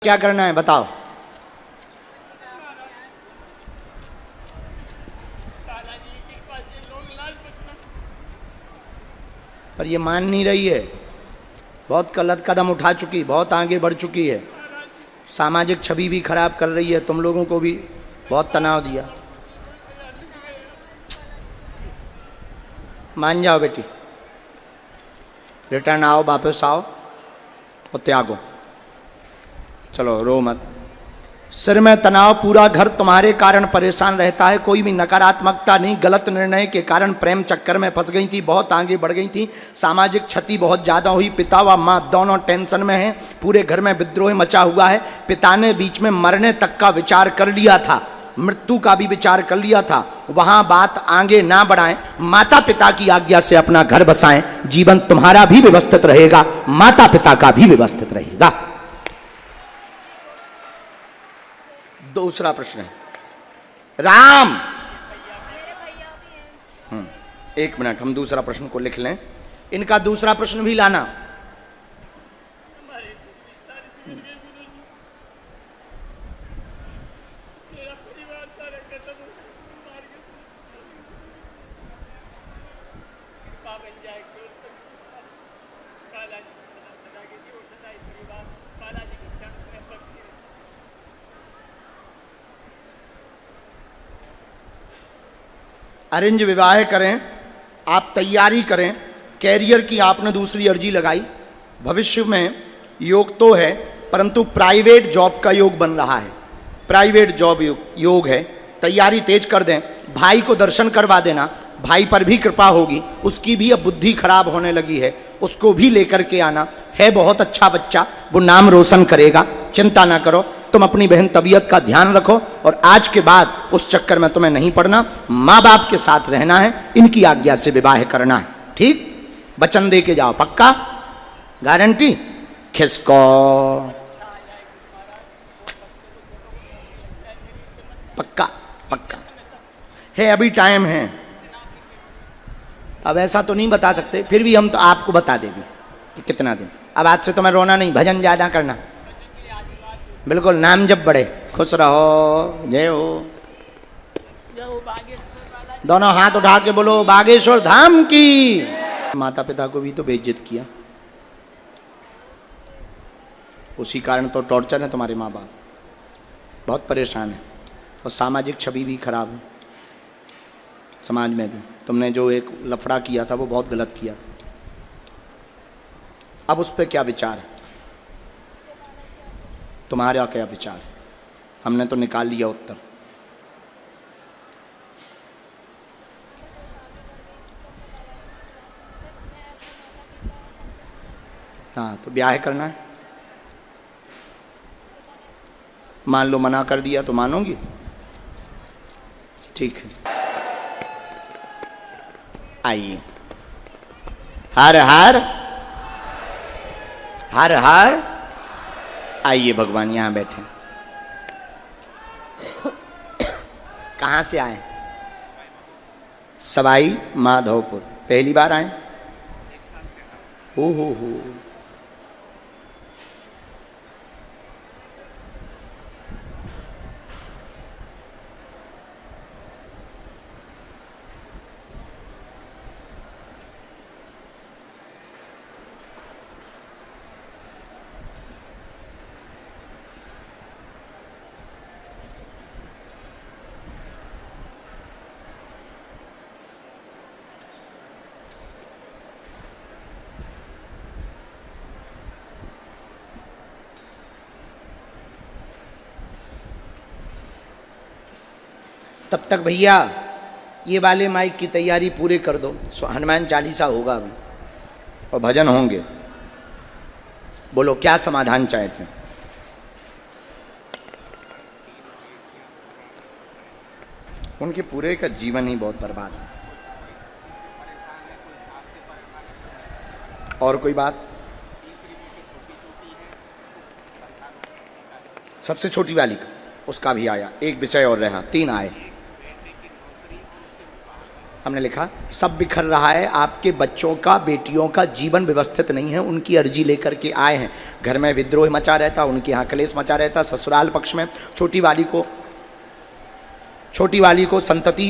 क्या करना है बताओ। पर ये मान नहीं रही है, बहुत गलत कदम उठा चुकी, बहुत आगे बढ़ चुकी है, सामाजिक छवि भी खराब कर रही है, तुम लोगों को भी बहुत तनाव दिया। मान जाओ बेटी, रिटर्न आओ, वापस आओ और त्यागो। चलो रो मत। सिर में तनाव, पूरा घर तुम्हारे कारण परेशान रहता है, कोई भी नकारात्मकता नहीं, गलत निर्णय के कारण प्रेम चक्कर में फंस गई थी, बहुत आगे बढ़ गई थी, सामाजिक क्षति बहुत ज्यादा हुई, पिता व माँ दोनों टेंशन में हैं, पूरे घर में विद्रोह मचा हुआ है, पिता ने बीच में मरने तक का विचार कर लिया था, मृत्यु का भी विचार कर लिया था, वहां बात आगे ना बढ़ाएं, माता पिता की आज्ञा से अपना घर बसाएं, जीवन तुम्हारा भी व्यवस्थित रहेगा, माता पिता का भी व्यवस्थित रहेगा। दूसरा प्रश्न है राम। एक मिनट, हम दूसरा प्रश्न को लिख लें, इनका दूसरा प्रश्न भी लाना। अरेंज विवाह करें, आप तैयारी करें, कैरियर की आपने दूसरी अर्जी लगाई, भविष्य में योग तो है परंतु प्राइवेट जॉब का योग बन रहा है, प्राइवेट जॉब योग है, तैयारी तेज कर दें, भाई को दर्शन करवा देना, भाई पर भी कृपा होगी, उसकी भी अब बुद्धि खराब होने लगी है, उसको भी लेकर के आना है, बहुत अच्छा बच्चा, वो नाम रोशन करेगा, चिंता ना करो, तुम अपनी बहन तबीयत का ध्यान रखो और आज के बाद उस चक्कर में तुम्हें नहीं पड़ना, माँ बाप के साथ रहना है, इनकी आज्ञा से विवाह करना है, ठीक? वचन दे के जाओ, पक्का? गारंटी? खिसको पक्का पक्का है, अभी टाइम है, अब ऐसा तो नहीं बता सकते, फिर भी हम तो आपको बता देंगे कि कितना दिन। अब आज से तुम्हें रोना नहीं, भजन ज्यादा करना, बिल्कुल नाम जब बढ़े, खुश रहो, जय हो। दोनों हाथ उठा के बोलो बागेश्वर धाम की। माता पिता को भी तो बेइज्जत किया, उसी कारण तो टॉर्चर है, तुम्हारे माँ बाप बहुत परेशान है और सामाजिक छवि भी खराब है, समाज में भी तुमने जो एक लफड़ा किया था वो बहुत गलत किया था। अब उस पर क्या विचार है तुम्हारा, क्या विचार है? हमने तो निकाल लिया उत्तर। हाँ, तो ब्याह करना है, मान लो मना कर दिया तो मानोगी? ठीक है, आइए। हर हर हर हर, आइए भगवान, यहां बैठे। कहां से आए? सवाई माधोपुर, पहली बार आए? हो। तब तक भैया ये वाले माइक की तैयारी पूरे कर दो, हनुमान चालीसा होगा अभी और भजन होंगे। बोलो क्या समाधान चाहते हैं? उनके पूरे का जीवन ही बहुत बर्बाद है। और कोई बात? सबसे छोटी वाली का, उसका भी आया, एक विषय और रहा, 3 आए। हमने लिखा सब बिखर रहा है, आपके बच्चों का, बेटियों का जीवन व्यवस्थित नहीं है, उनकी अर्जी लेकर के आए हैं। घर में विद्रोह मचा रहता, उनके यहाँ कलेश मचा रहता, ससुराल पक्ष में छोटी वाली को संतति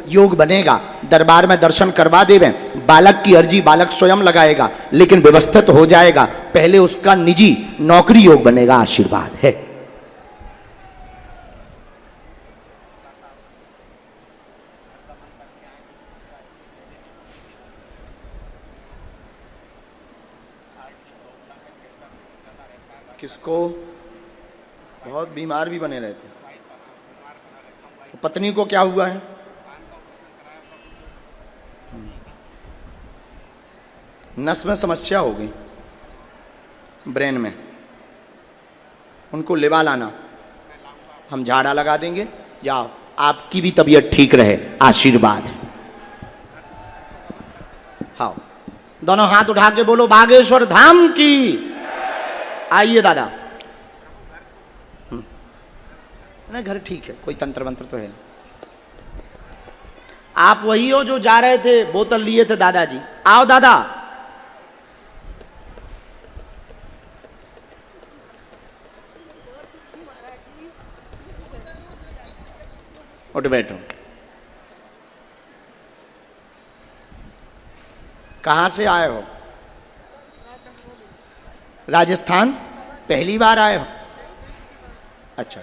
योग बनेगा, दरबार में दर्शन करवा देवें, बालक की अर्जी बालक स्वयं लगाएगा, लेकिन व्यवस्थित हो जाएगा, पहले उसका निजी नौकरी योग बनेगा, आशीर्वाद है। किसको? बहुत बीमार भी बने रहते। पत्नी को क्या हुआ है? नस में समस्या हो गई, ब्रेन में, उनको लेवा लाना, हम झाड़ा लगा देंगे, जाओ, आपकी भी तबीयत ठीक रहे, आशीर्वाद है। हाँ, दोनों हाथ उठा के बोलो बागेश्वर धाम की। आइए दादा। ना घर ठीक है, कोई तंत्र मंत्र तो है नहीं। आप वही हो जो जा रहे थे, बोतल लिए थे दादाजी, आओ दादा। उठ बैठो। कहां से आए हो? राजस्थान? पहली बार आए हो? अच्छा,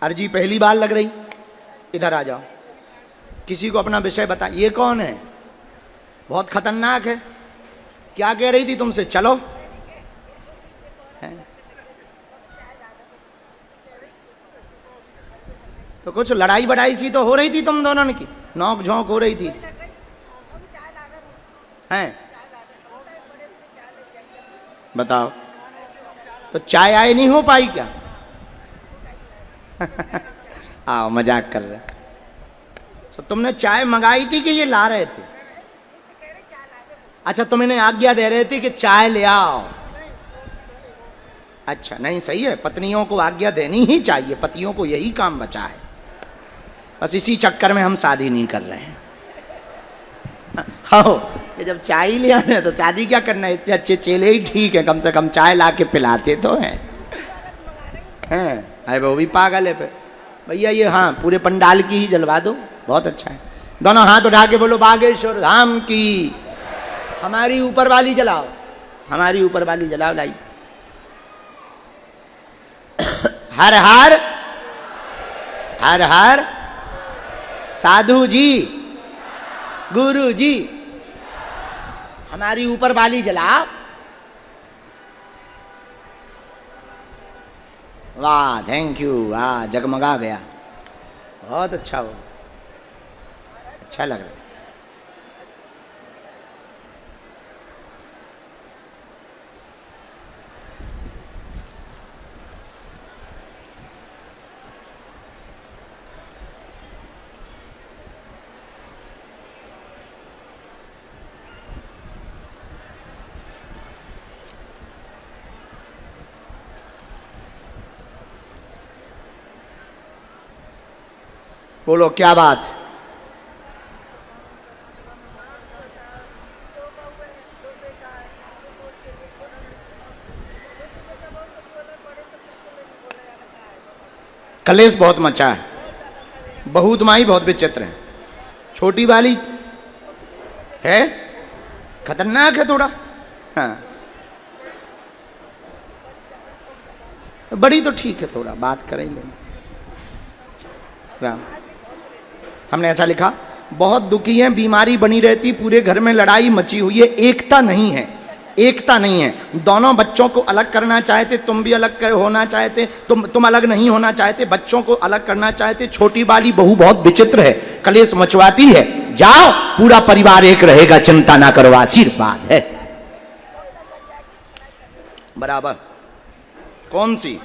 अर्जी पहली बार लग रही? इधर आ जाओ, किसी को अपना विषय बता। ये कौन है? बहुत खतरनाक है। क्या कह रही थी तुमसे? चलो है? तो कुछ लड़ाई बड़ाई सी तो हो रही थी तुम दोनों की, नोक झोंक हो रही थी हैं? बताओ, तो चाय आए नहीं हो पाई क्या? आओ, मजाक कर रहे। तो तुमने चाय मंगाई थी कि ये ला रहे थे? अच्छा, तुम इन्हें आज्ञा दे रहे थे कि चाय ले आओ। अच्छा, नहीं सही है, पत्नियों को आज्ञा देनी ही चाहिए, पतियों को यही काम बचा है। बस इसी चक्कर में हम शादी नहीं कर रहे हैं। हाँ, ये जब चाय ही ले आना है तो शादी क्या करना है? इससे अच्छे चेले ही ठीक है, कम से कम चाय ला के पिलाते तो हैं। अरे वो भी पागल है फिर भैया। ये हाँ, पूरे पंडाल की ही जलवा दो, बहुत अच्छा है। दोनों हाथ उठा के बोलो बागेश्वर धाम की। हमारी ऊपर वाली जलाओ, हमारी ऊपर वाली जलाओ। लाई हर हर हर हर साधु जी, गुरु जी, हमारी ऊपर वाली जलाओ। वाह, थैंक यू, वाह, जगमगा गया, बहुत अच्छा हो, अच्छा लग रहा है। बोलो क्या बात? कलेश बहुत मचा है, बहुत माई बहुत विचित्र है। छोटी वाली है, खतरनाक है थोड़ा। हाँ, बड़ी तो ठीक है, थोड़ा बात करें लेंगे। राम, हमने ऐसा लिखा, बहुत दुखी है, बीमारी बनी रहती, पूरे घर में लड़ाई मची हुई है, एकता नहीं है, एकता नहीं है। दोनों बच्चों को अलग करना चाहते, तुम भी अलग होना चाहते, तुम अलग नहीं होना चाहते, बच्चों को अलग करना चाहते। छोटी वाली बहू बहुत विचित्र है, कलेश मचवाती है। जाओ, पूरा परिवार एक रहेगा, चिंता ना करो, आशीर्वाद है। बराबर। कौन सी?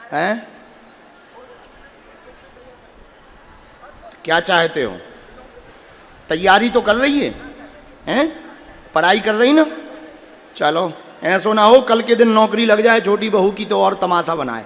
हैं? क्या चाहते हो? तैयारी तो कर रही है, हैं? पढ़ाई कर रही ना? चलो, ऐसा ना हो कल के दिन नौकरी लग जाए छोटी बहू की तो और तमाशा बनाए।